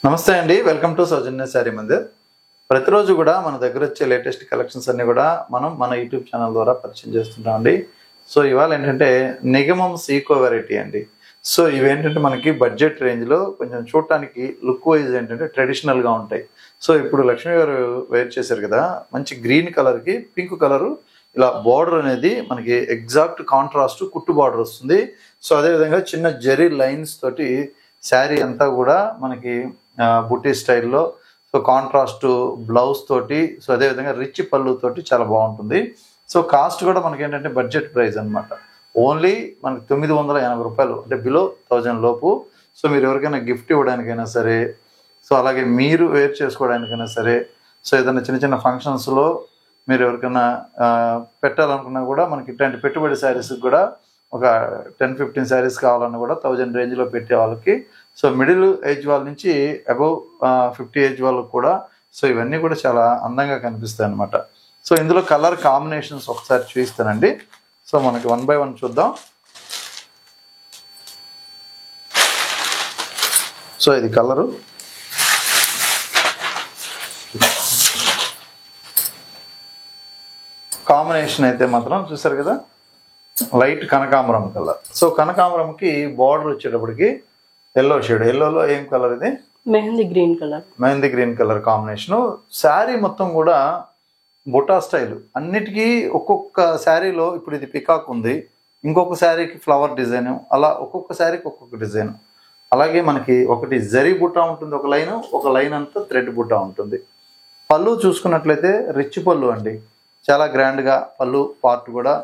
నమస్తే అండి, welcome to సౌజన్య శారీ మందిర్. ప్రతిరోజు కూడా మన దగ్గర వచ్చే లేటెస్ట్ కలెక్షన్స్ అన్ని కూడా మనం మన యూట్యూబ్ ఛానల్ ద్వారా పరిచయం చేస్తుంటాం అండి. సో ఇవాళ ఏంటంటే నిగమం సీకో వెరైటీ అండి. సో ఇవేంటంటే మనకి బడ్జెట్ రేంజ్లో కొంచెం చూడటానికి లుక్ వైజ్ ఏంటంటే ట్రెడిషనల్గా ఉంటాయి. సో ఇప్పుడు లక్ష్మి గారు వేర్ చేశారు కదా, మంచి గ్రీన్ కలర్కి పింక్ కలరు ఇలా బార్డర్ అనేది మనకి ఎగ్జాక్ట్ కాంట్రాస్ట్ కుట్టు బార్డర్ వస్తుంది. సో అదేవిధంగా చిన్న జెరీ లైన్స్ తోటి శారీ అంతా కూడా మనకి బుటీ స్టైల్లో, సో కాంట్రాస్ట్ బ్లౌజ్ తోటి, సో అదేవిధంగా రిచ్ పళ్ళు తోటి చాలా బాగుంటుంది. సో కాస్ట్ కూడా మనకి ఏంటంటే బడ్జెట్ ప్రైస్ అనమాట. ఓన్లీ మనకి 980 రూపాయలు, అంటే బిలో 1000 లోపు. సో మీరు ఎవరికైనా గిఫ్ట్ ఇవ్వడానికైనా సరే, సో అలాగే మీరు వేర్ చేసుకోవడానికైనా సరే, సో ఏదైనా చిన్న చిన్న ఫంక్షన్స్లో మీరు ఎవరికైనా పెట్టాలనుకున్నా కూడా మనకి ఇట్లాంటి పెట్టుబడి శారీస్కి కూడా ఒక 10-15 శారీస్ కావాలన్నా కూడా 1000 రేంజ్లో పెట్టే వాళ్ళకి, సో మిడిల్ ఏజ్ వాళ్ళ నుంచి అబౌవ్ 50 ఏజ్ వాళ్ళకి కూడా, సో ఇవన్నీ కూడా చాలా అందంగా కనిపిస్తాయి అనమాట. సో ఇందులో కలర్ కాంబినేషన్స్ ఒకసారి చూపిస్తానండి. సో మనకి 1 by 1 చూద్దాం. సో ఇది కలరు, కాంబినేషన్ అయితే మాత్రం చూసారు కదా, లైట్ కనకాంబరం కలర్. సో కనకాంబరంకి బార్డర్ వచ్చేటప్పటికి ఎల్లో షేడ్. ఎల్లోలో ఏం కలర్ ఇది? Mehndi green colour. Mehndi green colour combination. Sari మొత్తం కూడా బుటా స్టైల్. అన్నిటికీ ఒక్కొక్క శారీలో ఇప్పుడు ఇది పికాక్ ఉంది, ఇంకొక శారీకి ఫ్లవర్ డిజైన్, అలా ఒక్కొక్క శారీకి ఒక్కొక్క డిజైన్. అలాగే మనకి ఒకటి జరీ బుట్టా ఉంటుంది, ఒక లైన్ అంతా థ్రెడ్ బుట్టా ఉంటుంది. పళ్ళు చూసుకున్నట్లయితే రిచ్ పళ్ళు అండి, చాలా గ్రాండ్గా పళ్ళు పార్ట్ కూడా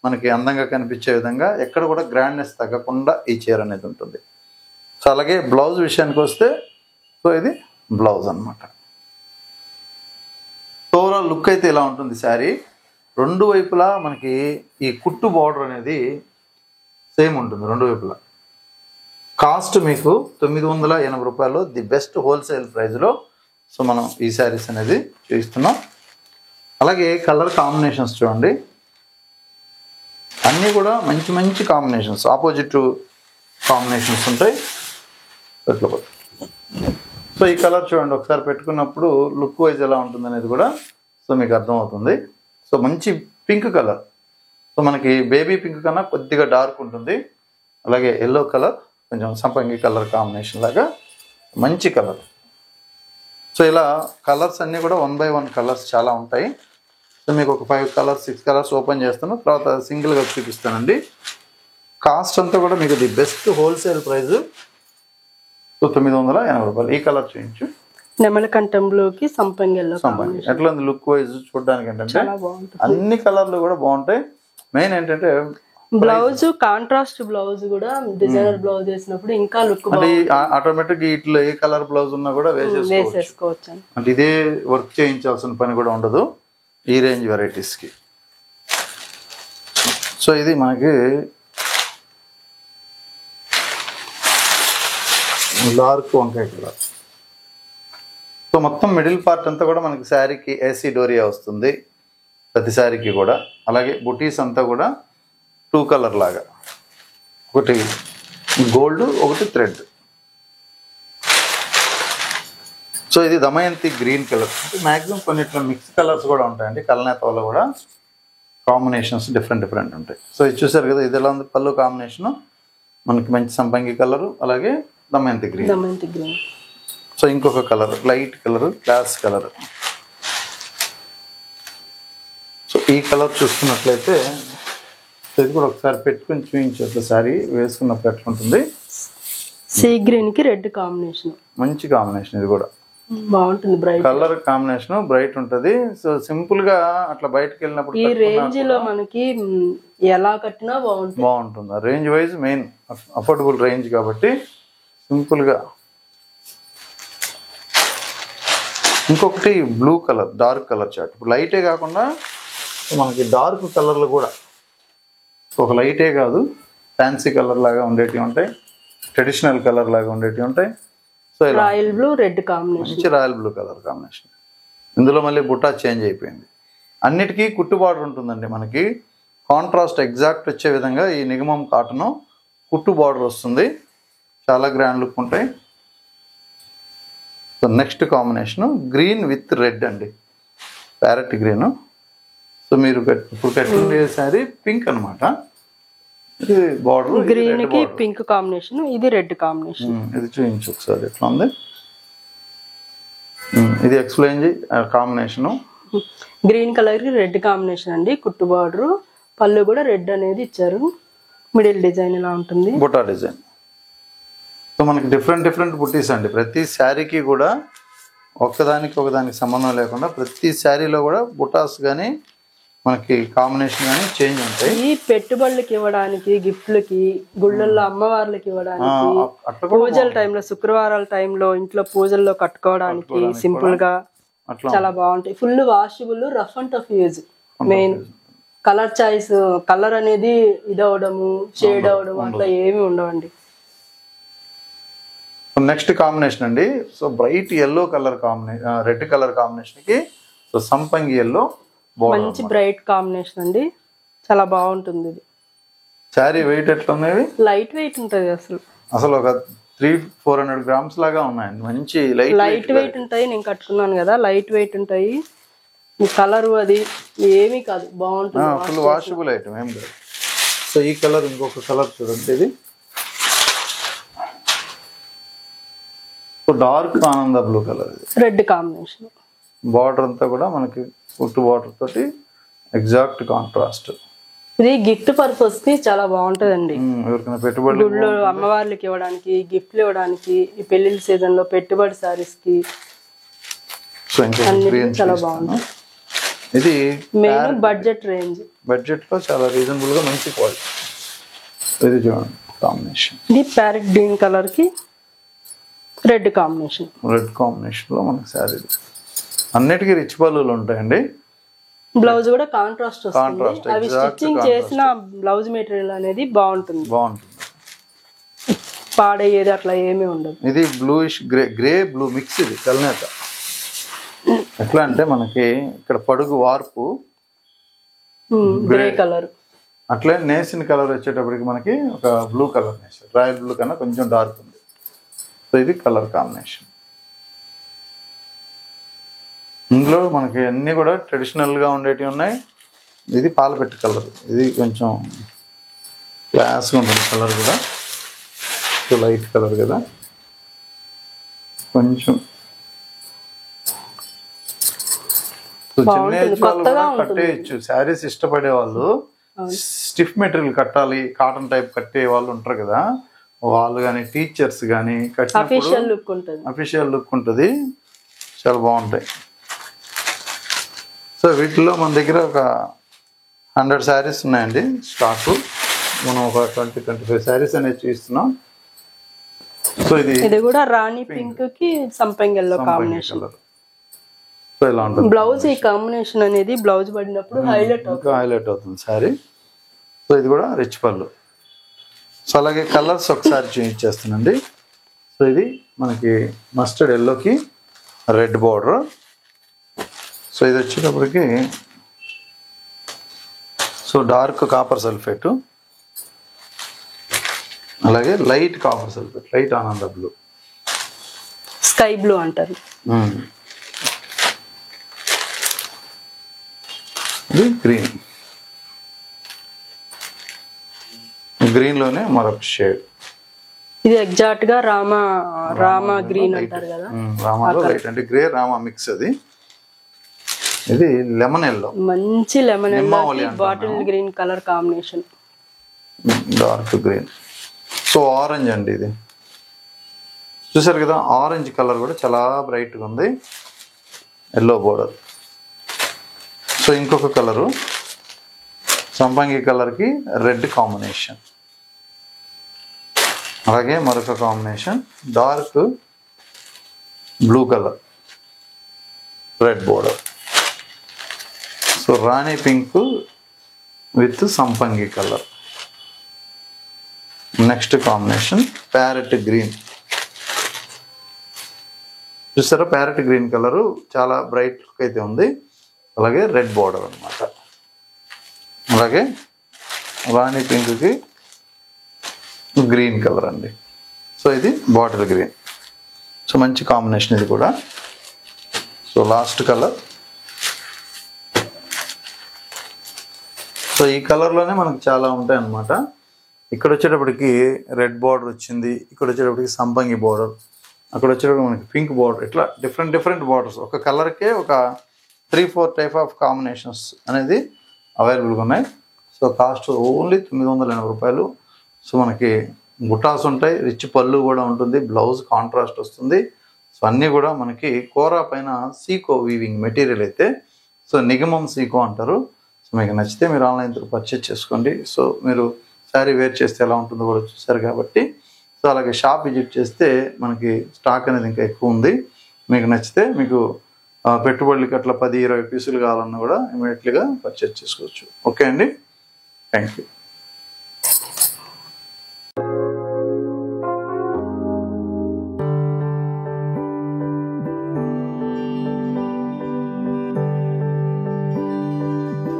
మనకి అందంగా కనిపించే విధంగా ఎక్కడ కూడా గ్రాండ్నెస్ తగ్గకుండా ఈ చీర అనేది ఉంటుంది. సో అలాగే బ్లౌజ్ విషయానికి వస్తే, సో ఇది బ్లౌజ్ అనమాట. ఓవరాల్ లుక్ అయితే ఇలా ఉంటుంది శారీ. రెండు వైపులా మనకి ఈ కుట్టు బార్డర్ అనేది సేమ్ ఉంటుంది రెండు వైపులా. కాస్ట్ మీకు 980 రూపాయలు, ది బెస్ట్ హోల్సేల్ ప్రైస్లో సో మనం ఈ శారీస్ అనేది చూపిస్తున్నాం. అలాగే కలర్ కాంబినేషన్స్ చూడండి, అన్నీ కూడా మంచి మంచి కాంబినేషన్స్, ఆపోజిట్ కాంబినేషన్స్ ఉంటాయి. సో ఈ కలర్ చూడండి, ఒకసారి పెట్టుకున్నప్పుడు లుక్ వైజ్ ఎలా ఉంటుంది అనేది కూడా సో మీకు అర్థమవుతుంది. సో మంచి పింక్ కలర్, సో మనకి బేబీ పింక్ కన్నా కొద్దిగా డార్క్ ఉంటుంది. అలాగే ఎల్లో కలర్ కొంచెం సంపంగి కలర్ కాంబినేషన్ లాగా మంచి కలర్. సో ఇలా కలర్స్ అన్నీ కూడా 1 by 1 కలర్స్ చాలా ఉంటాయి. సో మీకు ఒక 5 కలర్స్ 6 కలర్స్ ఓపెన్ చేస్తాను, తర్వాత సింగిల్గా చూపిస్తానండి. కాస్ట్ అంతా కూడా మీకు the best wholesale price so 980 రూపాయలు. ఈ కలర్ చూపించు, నెమలకంఠంలోకి సంపంగి ఎట్లా ఉంది లుక్ వైజ్ చూడడానికి ఏంటంటే అన్ని కలర్లు కూడా బాగుంటాయి. మెయిన్ ఏంటంటే బ్లౌజ్ కాంట్రాస్ట్ బ్లౌజ్ కూడా డిజైనర్ బ్లౌజ్ వేసినప్పుడు ఇంకా లుక్ అంటే ఆటోమేటిక్ ఇట్లా ఏ కలర్ బ్లౌజ్ ఉన్నా కూడా వేసేసుకోవచ్చు. అంటే ఇదే వర్క్ చేయించాల్సిన పని కూడా ఉండదు ఈ రేంజ్ వెరైటీస్కి. సో ఇది మనకి డార్క్ వంకాయ కలర్. సో మొత్తం మిడిల్ పార్ట్ అంతా కూడా మనకి శారీకి ఏసీ డోరియా వస్తుంది ప్రతి శారీకి కూడా. అలాగే బుటీస్ అంతా కూడా 2 కలర్ లాగా, ఒకటి గోల్డ్ ఒకటి థ్రెడ్. సో ఇది దమయంతి గ్రీన్ కలర్. మ్యాక్సిమం కొన్నిట్లో మిక్స్ కలర్స్ కూడా ఉంటాయండి, కలనేతలో కూడా కాంబినేషన్స్ డిఫరెంట్ ఉంటాయి. సో ఇది చూసారు కదా, ఇది ఎలా ఉంది పళ్ళు కాంబినేషను, మనకి మంచి సంపంగి కలరు, అలాగే దమయంతి గ్రీన్. సో ఇంకొక colour light colour, class colour. So ఈ కలర్ చూసుకున్నట్లయితే ఇది కూడా ఒకసారి పెట్టుకుని చూపించే సారీ వేసుకున్నప్పుడు ఎట్లా ఉంటుంది. సీ గ్రీన్ కి రెడ్ కాంబినేషన్, మంచి కాంబినేషన్. ఇది కూడా బాగుంటుంది, బ్రైట్ కలర్ కాంబినేషన్, బ్రైట్ ఉంటుంది. సో సింపుల్ గా అట్లా బయటకు వెళ్ళినప్పుడు ఈ రేంజ్ లో మనకి ఎలా కట్టినా బాగుంటుంది. Range wise main affordable range కాబట్టి సింపుల్ గా. ఇంకొకటి blue colour, dark colour chart. ఇప్పుడు లైటే కాకుండా మనకి డార్క్ కలర్లు కూడా ఒక లైటే కాదు, ఫ్యాన్సీ కలర్ లాగా ఉండేటివి ఉంటాయి, ట్రెడిషనల్ కలర్ లాగా ఉండేటివి ఉంటాయి. So royal blue red combination, మంచి రాయల్ బ్లూ కలర్ కాంబినేషన్. ఇందులో మళ్ళీ బుట్టా చేంజ్ అయిపోయింది. అన్నిటికీ కుట్టు బార్డర్ ఉంటుందండి మనకి. కాంట్రాస్ట్ ఎగ్జాక్ట్ వచ్చే విధంగా ఈ నిగమం కాటన్ కుట్టు బార్డర్ వస్తుంది. చాలా గ్రాండ్ లుక్ ఉంటాయి. So next combination green with red అండి, ప్యారెట్ గ్రీన్. సో మీరు ఇప్పుడు కట్టిన శారీ పింక్ అనమాట. ఇది బార్డర్ గ్రీన్ కి పింక్ కాంబినేషన్, ఇది రెడ్ కాంబినేషన్. ఇది చూపించు ఒకసారి ఎట్లా ఉంది. ఇది ఎక్స్ప్లెయిన్ చేయి కాంబినేషన్. గ్రీన్ కలర్ కి రెడ్ కాంబినేషన్ అండి, కుట్టు బార్డర్, పళ్ళు కూడా రెడ్ అనేది ఇచ్చారు. మిడిల్ డిజైన్ ఇలా ఉంటుంది, బుటా డిజైన్. సో మనకి డిఫరెంట్ బుట్టీస్ అండి. ప్రతి శారీకి కూడా ఒకదానికి సంబంధం లేకుండా ప్రతి శారీలో కూడా బుటాస్ కానీ మనకి కాంబినేషన్ కానీ చేంజ్ ఉంటాయి. ఈ పెట్టుబడులకి ఇవ్వడానికి, గిఫ్ట్లకి, గుళ్ళల్లో అమ్మవార్లకి ఇవ్వడానికి, పూజల టైంలో, శుక్రవారాల టైంలో ఇంట్లో పూజల్లో కట్టుకోవడానికి సింపుల్ గా చాలా బాగుంటాయి. Full washable, rough and tough use. Main colour choice, colour అనేది ఇదవడము, షేడ్ అవడం అట్లా ఏమి ఉండవండి. నెక్స్ట్ కాంబినేషన్ అండి. So bright yellow colour combination, red colour combination కి సో సంపంగి ఎల్లో, మంచి బ్రైట్ కాంబినేషన్ అండి, చాలా బాగుంటుంది. ఇది శారీ వెయిట్ ఎట్లా ఉన్నాయి? లైట్ వెయిట్ ఉంటుంది. అసలు ఒక 300-400 గ్రామ్స్ లాగా ఉన్నాయండి. మంచి లైట్ వెయిట్ ఉంటాయి. నేను కట్టుకున్నాను కదా, లైట్ వెయిట్ ఉంటాయి. కలర్ అది ఏమీ కాదు, బాగుంటుంది. ఫుల్ వాషబుల్ ఐటమ్ ఏం కాదు. సో ఈ కలర్, ఇంకొక కలర్ చూడండి. ఇది డార్క్ ఆనంద బ్లూ కలర్, ఇది రెడ్ కాంబినేషన్. బార్డర్ అంతా కూడా మనకి ఫుట్ బార్డర్ తోటి ఎగ్జాక్ట్ కాంట్రాస్ట్. ఇది గిఫ్ట్ పర్పస్ కి చాలా బాగుంటదండి. ఎవరికైనా పెట్టుబడి, గుళ్ళు అమ్మవార్లకి ఇవ్వడానికి, గిఫ్ట్లు ఇవ్వడానికి, ఈ పెళ్లిళ్ళ సీజన్ లో పెట్టుబడి సారీస్ కి చాలా బాగుంది. ఇది మెయిన్ బడ్జెట్ రేంజ్, బడ్జెట్ లో చాలా రీజనబుల్ గా మంచి క్వాలిటీ. ఇది చూడండి కాంబినేషన్. ఇది ప్యారెట్ గ్రీన్ కలర్ కి రెడ్ కాంబినేషన్. రెడ్ కాంబినేషన్ లో మనకి శారీ అన్నిటికీ రిచ్ పళ్ళులు ఉంటాయండి. బ్లౌజ్ కూడా కాంట్రాస్ట్ వస్తుంది. అవి స్టిచ్చింగ్ చేసిన బ్లౌజ్ మెటీరియల్ అనేది బాగుంటుంది. పాడయ్యేది అట్లా ఏమీ ఉండదు. ఇది బ్లూయిష్ గ్రే బ్లూ మిక్స్. ఇది తెల్లనేత. ఎట్లా అంటే మనకి ఇక్కడ పడుగు వార్పు గ్రే కలర్, అట్లే నేసిన కలర్ వచ్చేటప్పటికి మనకి ఒక బ్లూ కలర్ నేసారు. రాయల్ బ్లూ కన్నా కొంచెం డార్క్ ఉంది. సో ఇది కలర్ కాంబినేషన్. ఇందులో మనకి అన్నీ కూడా ట్రెడిషనల్గా ఉండేటివి ఉన్నాయి. ఇది పాలపెట్టు కలర్, ఇది కొంచెం క్లాస్గా ఉంటుంది కలర్ కూడా. లైట్ కలర్ కదా, కొంచెం చిన్న ఏజ్ వాళ్ళు కూడా కట్టేయచ్చు. శారీస్ ఇష్టపడే వాళ్ళు, స్టిఫ్ మెటీరియల్ కట్టాలి, కాటన్ టైప్ కట్టే వాళ్ళు ఉంటారు కదా, వాళ్ళు కానీ టీచర్స్ కానీ కట్టినప్పుడు అఫీషియల్ లుక్ ఉంటుంది, చాలా బాగుంటాయి. సో వీటిలో మన దగ్గర ఒక 100 శారీస్ ఉన్నాయండి స్టాక్. మనం ఒక 20-25 శారీస్ అనేది చూస్తున్నాం. సో ఇది కూడా రాణి పింక్ కి సంపంగి ఎల్లో కాంబినేషన్. సో ఇలా ఉంటుంది బ్లౌజ్. ఈ కాంబినేషన్ అనేది బ్లౌజ్ పడినప్పుడు హైలైట్ అవుతుంది శారీ. సో ఇది కూడా రిచ్ పళ్ళు. సో అలాగే కలర్స్ ఒకసారి చూపించేస్తానండి. సో ఇది మనకి మస్టర్డ్ ఎల్లోకి రెడ్ బార్డర్. సో ఇది వచ్చేటప్పటికి సో డార్క్ కాపర్ సల్ఫేట్, అలాగే లైట్ కాపర్ సల్ఫేట్, లైట్ ఆనంద బ్లూ, స్కై బ్లూ అంటారు. ఇది గ్రీన్, గ్రీన్ లోనే మరొక షేడ్. ఇది ఎగ్జాక్ట్ గా రామా గ్రీన్ అంటారు కదా, రామాలో లైట్ అంటే గ్రే రామా మిక్స్. అది ఇది లెమన్ ఎల్లో, మంచి lemon yellow, bottle green colour combination, dark green. So orange అండి, ఇది చూసారు కదా, ఆరెంజ్ కలర్ కూడా చాలా బ్రైట్గా ఉంది, ఎల్లో బోర్డర్. సో ఇంకొక కలరు సంపంగి కలర్కి రెడ్ కాంబినేషన్, అలాగే మరొక combination dark blue colour, red border. So రాణి పింక్ విత్ సంపంగి colour. Next combination parrot green. చూసారా, ప్యారెట్ గ్రీన్ కలరు చాలా బ్రైట్ లుక్ అయితే ఉంది. అలాగే రెడ్ బార్డర్ అనమాట. అలాగే రాణి పింక్కి గ్రీన్ కలర్ అండి. సో ఇది బాటిల్ గ్రీన్. సో మంచి కాంబినేషన్ ఇది కూడా. So last colour. సో ఈ కలర్లోనే మనకు చాలా ఉంటాయి అన్నమాట. ఇక్కడ వచ్చేటప్పటికి రెడ్ బార్డర్ వచ్చింది, ఇక్కడ వచ్చేటప్పటికి సంపంగి బార్డర్, అక్కడ వచ్చేటప్పుడు మనకి పింక్ బార్డర్, ఇట్లా డిఫరెంట్ బార్డర్స్. ఒక కలర్కే ఒక 3-4 టైప్ ఆఫ్ కాంబినేషన్స్ అనేది అవైలబుల్గా ఉన్నాయి. సో కాస్ట్ ఓన్లీ 980 రూపాయలు. సో మనకి బుటాస్ ఉంటాయి, రిచ్ పళ్ళు కూడా ఉంటుంది, బ్లౌజ్ కాంట్రాస్ట్ వస్తుంది. సో అన్నీ కూడా మనకి కోరా పైన సీకో వీవింగ్ మెటీరియల్ అయితే, సో నిగమం సీకో అంటారు. సో మీకు నచ్చితే మీరు ఆన్లైన్ త్రూ పర్చేజ్ చేసుకోండి. సో మీరు శారీ వేర్ చేస్తే ఎలా ఉంటుందో కూడా చూసారు కాబట్టి. సో అలాగే షాప్ విజిట్ చేస్తే మనకి స్టాక్ అనేది ఇంకా ఎక్కువ ఉంది. మీకు నచ్చితే మీకు పెట్టుబడులకి అట్లా 10-20 పీసులు కావాలన్నా కూడా ఇమీడియట్లీగా పర్చేజ్ చేసుకోవచ్చు. ఓకే అండి, థ్యాంక్ యూ.